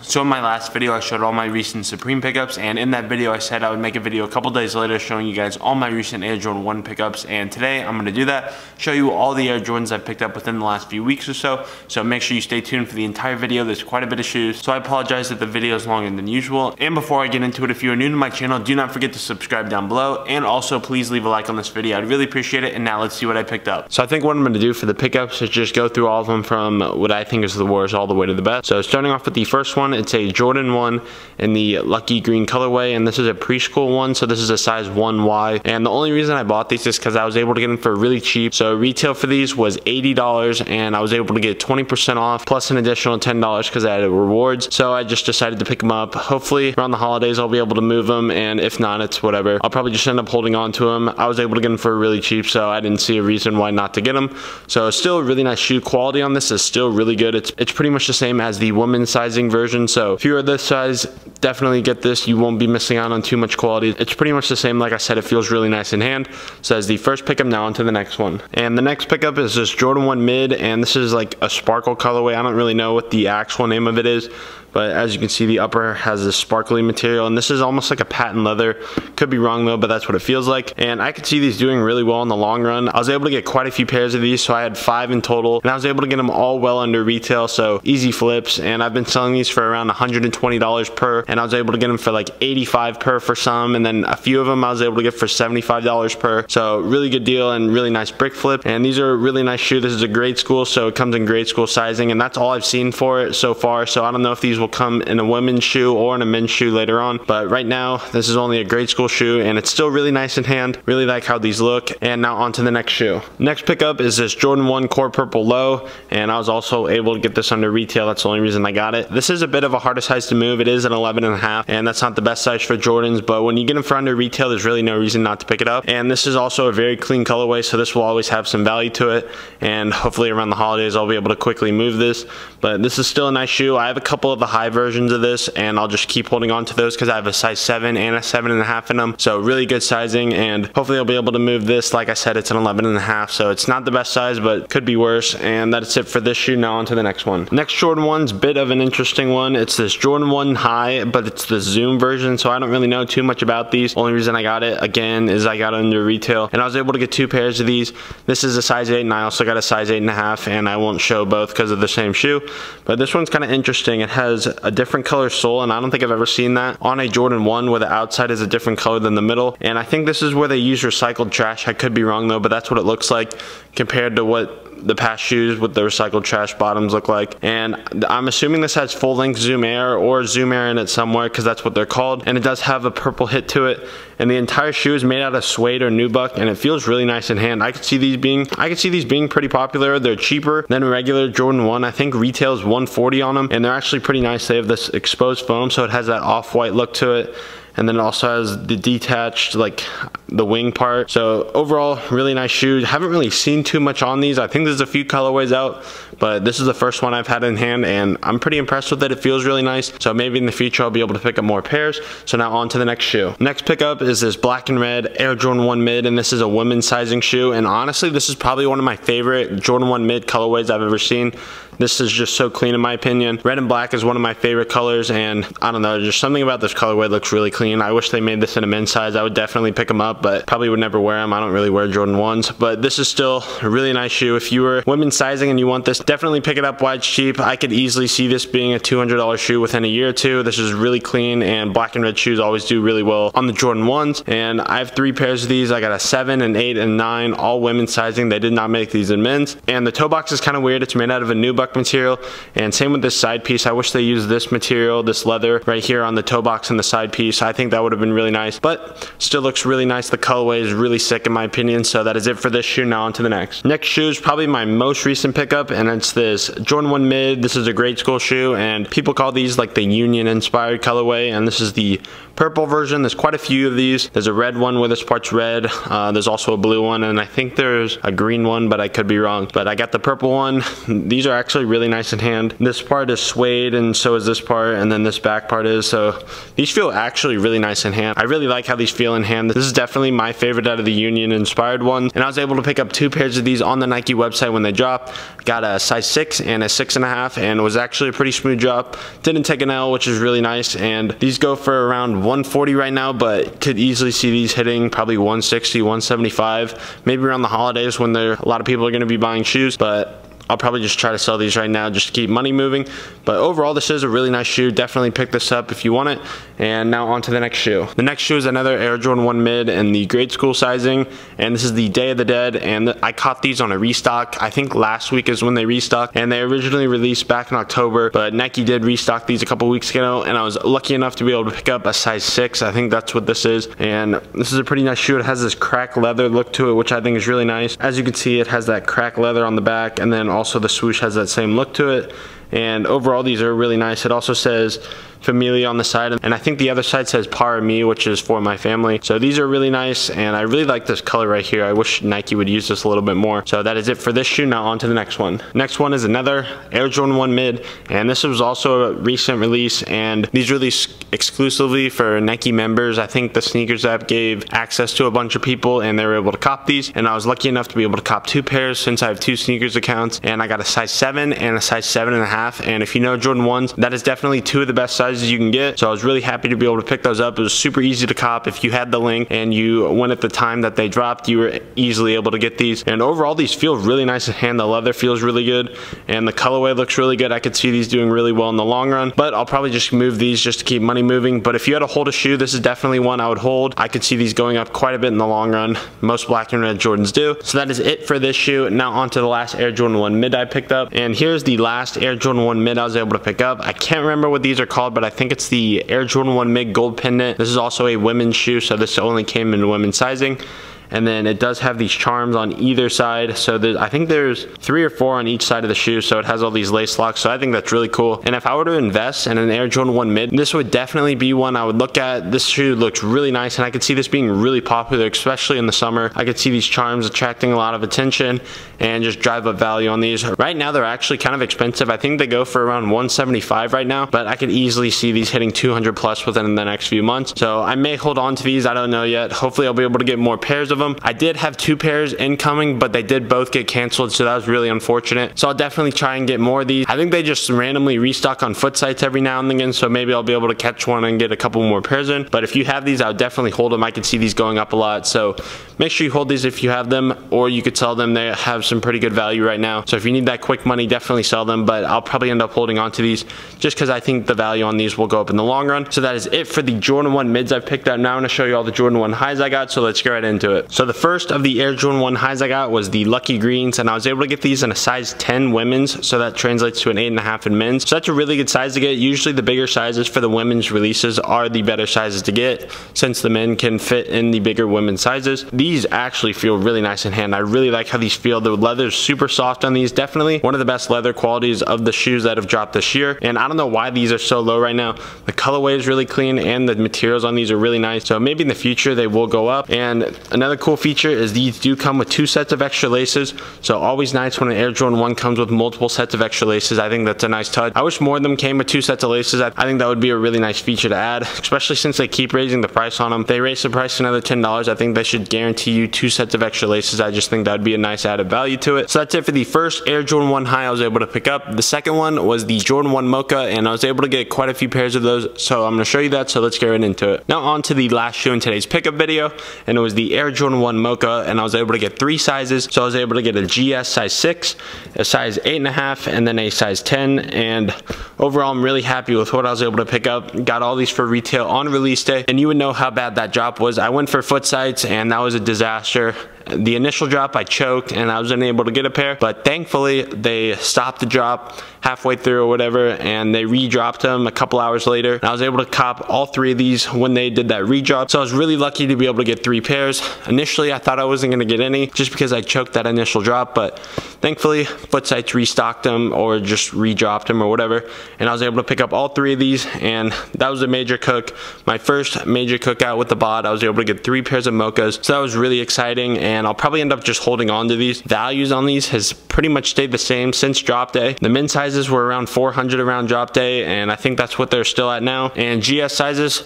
So in my last video, I showed all my recent Supreme pickups, and in that video, I said I would make a video a couple days later showing you guys all my recent Air Jordan 1 pickups, and today I'm going to do that, show you all the Air Jordans I've picked up within the last few weeks or so, so make sure you stay tuned for the entire video. There's quite a bit of shoes, so I apologize that the video is longer than usual. And before I get into it, if you are new to my channel, do not forget to subscribe down below, and also please leave a like on this video. I'd really appreciate it, and now let's see what I picked up. So I think what I'm going to do for the pickups is just go through all of them from what I think is the worst all the way to the best. So starting off with the first one, it's a Jordan 1 in the lucky green colorway, and this is a preschool one, so this is a size 1Y, and the only reason I bought these is because I was able to get them for really cheap. So retail for these was $80, and I was able to get 20% off plus an additional $10 because I had rewards. So I just decided to pick them up. Hopefully around the holidays I'll be able to move them, and if not, it's whatever. I'll probably just end up holding on to them. I was able to get them for really cheap, so I didn't see a reason why not to get them. So still really nice shoe quality on this is still really good. It's pretty much the same as the women's sizing version, so if you're this size, definitely get this. You won't be missing out on too much quality. It's pretty much the same. Like I said, it feels really nice in hand. So that's the first pickup. Now onto the next one, and the next pickup is this Jordan 1 mid, and this is like a sparkle colorway. I don't really know what the actual name of it is, but as you can see, the upper has this sparkly material, and this is almost like a patent leather. Could be wrong though, but that's what it feels like, and I could see these doing really well in the long run. I was able to get quite a few pairs of these, so I had 5 in total, and I was able to get them all well under retail, so easy flips. And I've been selling these for around $120 per, and I was able to get them for like $85 per for some, and then a few of them I was able to get for $75 per, so really good deal and really nice brick flip. And these are a really nice shoe. This is a grade school, so it comes in grade school sizing, and that's all I've seen for it so far, so I don't know if these will come in a women's shoe or in a men's shoe later on, but right now this is only a grade school shoe, and it's still really nice in hand. Really like how these look. And now on to the next shoe. Next pickup is this Jordan 1 Core Purple Low, and I was also able to get this under retail. That's the only reason I got it. This is a bit of a harder size to move. It is an 11.5, and that's not the best size for Jordans, but when you get them for under retail, there's really no reason not to pick it up. And this is also a very clean colorway, so this will always have some value to it, and hopefully around the holidays I'll be able to quickly move this. But this is still a nice shoe. I have a couple of the high versions of this, and I'll just keep holding on to those because I have a size 7 and a 7.5 in them, so really good sizing, and hopefully I'll be able to move this. Like I said, it's an 11.5, so it's not the best size, but could be worse. And that's it for this shoe. Now on to the next one. Next Jordan 1's a bit of an interesting one. It's this Jordan 1 High, but it's the Zoom version, so I don't really know too much about these. Only reason I got it, again, is I got it under retail, and I was able to get 2 pairs of these. This is a size 8, and I also got a size 8.5, and I won't show both because of the same shoe, but this one's kind of interesting. It has a different color sole, and I don't think I've ever seen that on a Jordan 1 where the outside is a different color than the middle, and I think this is where they use recycled trash. I could be wrong though, but that's what it looks like compared to what the past shoes with the recycled trash bottoms look like. And I'm assuming this has full length Zoom Air or Zoom Air in it somewhere, because that's what they're called, and it does have a purple hit to it, and the entire shoe is made out of suede or nubuck, and it feels really nice in hand. I could see these being pretty popular. They're cheaper than regular Jordan 1. I think retail is $140 on them, and they're actually pretty nice. They have this exposed foam, so it has that off-white look to it, and then it also has the detached, like the wing part. So overall, really nice shoes. Haven't really seen too much on these. I think there's a few colorways out, but this is the first one I've had in hand, and I'm pretty impressed with it. It feels really nice, so maybe in the future I'll be able to pick up more pairs. So now on to the next shoe. Next pickup is this black and red Air Jordan 1 mid, and this is a women's sizing shoe, and honestly this is probably one of my favorite Jordan 1 mid colorways I've ever seen. This is just so clean in my opinion. Red and black is one of my favorite colors, and I don't know, just something about this colorway looks really clean. I wish they made this in a men's size. I would definitely pick them up, but probably would never wear them. I don't really wear Jordan 1s, but this is still a really nice shoe. If you were women's sizing and you want this, definitely pick it up while it's cheap. I could easily see this being a $200 shoe within a year or two. This is really clean, and black and red shoes always do really well on the Jordan 1s, and I have 3 pairs of these. I got a 7, an 8, and 9, all women's sizing. They did not make these in men's, and the toe box is kind of weird. It's made out of a nubuck material, and same with this side piece. I wish they used this material, this leather right here on the toe box and the side piece. I think that would have been really nice, but still looks really nice. The colorway is really sick in my opinion. So that is it for this shoe. Now on to the next. Next shoe is probably my most recent pickup, and it's this Jordan 1 mid. This is a grade school shoe, and people call these like the Union inspired colorway, and this is the purple version. There's quite a few of these. There's a red one where this part's red. There's also a blue one, and I think there's a green one, but I could be wrong. But I got the purple one. These are actually actually really nice in hand. This part is suede and so is this part, and then this back part is, so these feel actually really nice in hand. I really like how these feel in hand. This is definitely my favorite out of the Union inspired ones, and I was able to pick up 2 pairs of these on the Nike website when they dropped. Got a size 6 and a 6.5, and it was actually a pretty smooth drop. Didn't take an L, which is really nice, and these go for around 140 right now, but could easily see these hitting probably 160, 175, maybe around the holidays when a lot of people are going to be buying shoes, but I'll probably just try to sell these right now just to keep money moving. But overall, this is a really nice shoe. Definitely pick this up if you want it. And now on to the next shoe. The next shoe is another Air Jordan 1 mid in the grade school sizing, and this is the Day of the Dead, and I caught these on a restock. I think last week is when they restocked, and they originally released back in October, but Nike did restock these a couple weeks ago, and I was lucky enough to be able to pick up a size 6. I think that's what this is, and this is a pretty nice shoe. It has this cracked leather look to it, which I think is really nice. As you can see, it has that cracked leather on the back, and then also the swoosh has that same look to it. And overall, these are really nice. It also says Familia on the side, and I think the other side says Para Me, which is for my family. So these are really nice, and I really like this color right here. I wish Nike would use this a little bit more. So that is it for this shoe. Now on to the next one. Next one is another Air Jordan 1 mid, and this was also a recent release, and these released exclusively for Nike members. I think the sneakers app gave access to a bunch of people, and they were able to cop these, and I was lucky enough to be able to cop 2 pairs since I have 2 sneakers accounts, and I got a size 7 and a size 7.5, and if you know Jordan 1s, that is definitely 2 of the best sizes you can get. So I was really happy to be able to pick those up. It was super easy to cop. If you had the link and you went at the time that they dropped, you were easily able to get these. And overall, these feel really nice in hand. The leather feels really good, and the colorway looks really good. I could see these doing really well in the long run, but I'll probably just move these just to keep money moving. But if you had to hold a shoe, this is definitely one I would hold. I could see these going up quite a bit in the long run. Most black and red Jordans do. So that is it for this shoe. Now on to the last Air Jordan 1 mid I picked up, and here's the last Air Jordan 1 mid I was able to pick up. I can't remember what these are called, but I think it's the Air Jordan 1 mid gold pendant. This is also a women's shoe, so this only came in women's sizing. And then it does have these charms on either side, so I think there's 3 or 4 on each side of the shoe, so it has all these lace locks, so I think that's really cool. And if I were to invest in an Air Jordan 1 mid, this would definitely be one I would look at. This shoe looks really nice, and I could see this being really popular, especially in the summer. I could see these charms attracting a lot of attention and just drive up value on these. Right now, they're actually kind of expensive. I think they go for around $175 right now, but I could easily see these hitting 200 plus within the next few months. So I may hold on to these, I don't know yet. Hopefully I'll be able to get more pairs of them. I did have 2 pairs incoming, but they did both get canceled, so that was really unfortunate. So I'll definitely try and get more of these. I think they just randomly restock on foot sites every now and again, so maybe I'll be able to catch one and get a couple more pairs in. But if you have these, I would definitely hold them. I could see these going up a lot, so make sure you hold these if you have them, or you could sell them. They have some pretty good value right now, so if you need that quick money, definitely sell them. But I'll probably end up holding on to these just because I think the value on these will go up in the long run. So that is it for the Jordan 1 mids I've picked up. Now I'm going to show you all the Jordan 1 highs I got, so let's get right into it. So the first of the Air Jordan 1 highs I got was the Lucky Greens, and I was able to get these in a size 10 women's, so that translates to an 8.5 in men's. So that's a really good size to get. Usually the bigger sizes for the women's releases are the better sizes to get, since the men can fit in the bigger women's sizes. These actually feel really nice in hand. I really like how these feel. The leather is super soft on these. Definitely one of the best leather qualities of the shoes that have dropped this year, and I don't know why these are so low right now. The colorway is really clean, and the materials on these are really nice, so maybe in the future they will go up. And another cool feature is these do come with 2 sets of extra laces, so always nice when an Air Jordan 1 comes with multiple sets of extra laces. I think that's a nice touch. I wish more of them came with 2 sets of laces. I think that would be a really nice feature to add, especially since they keep raising the price on them. They raise the price another $10. I think they should guarantee you 2 sets of extra laces. I just think that would be a nice added value to it. So that's it for the first Air Jordan 1 high I was able to pick up. The second one was the Jordan 1 Mocha, and I was able to get quite a few pairs of those, so I'm going to show you that, so let's get right into it. Now on to the last shoe in today's pickup video, and it was the Air Jordan 1 Mocha, and I was able to get 3 sizes. So I was able to get a GS size 6, a size 8.5, and then a size 10, and overall I'm really happy with what I was able to pick up. Got all these for retail on release day, and you would know how bad that drop was. I went for foot sites, and that was a disaster. The initial drop I choked and I was unable to get a pair, but thankfully they stopped the drop halfway through or whatever, and they re-dropped them a couple hours later, and I was able to cop all 3 of these when they did that re-drop. So I was really lucky to be able to get 3 pairs. Initially I thought I wasn't going to get any just because I choked that initial drop, but thankfully foot sites restocked them or just re-dropped them or whatever, and I was able to pick up all 3 of these, and that was a major cook. My first major cookout with the bot. I was able to get 3 pairs of Mochas, so that was really exciting. And and I'll probably end up just holding on to these. Values on these has pretty much stayed the same since drop day. The min sizes were around 400 around drop day, and I think that's what they're still at now. And GS sizes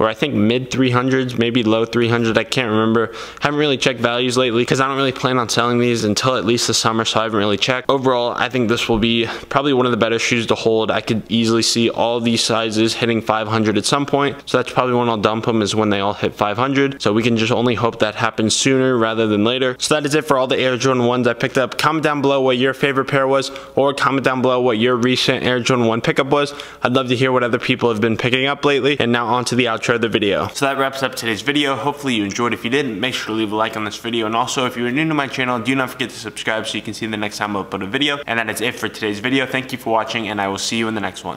or I think mid 300s, maybe low 300s, I can't remember. Haven't really checked values lately because I don't really plan on selling these until at least the summer, so I haven't really checked. Overall, I think this will be probably one of the better shoes to hold. I could easily see all these sizes hitting 500 at some point, so that's probably when I'll dump them, is when they all hit 500. So we can just only hope that happens sooner rather than later. So that is it for all the Air Jordan 1s I picked up. Comment down below what your favorite pair was, or comment down below what your recent Air Jordan 1 pickup was. I'd love to hear what other people have been picking up lately. And now on to the outro of the video. So that wraps up today's video. Hopefully you enjoyed. If you did, make sure to leave a like on this video. And also, if you're new to my channel, do not forget to subscribe so you can see the next time I upload a video. And that is it for today's video. Thank you for watching, and I will see you in the next one.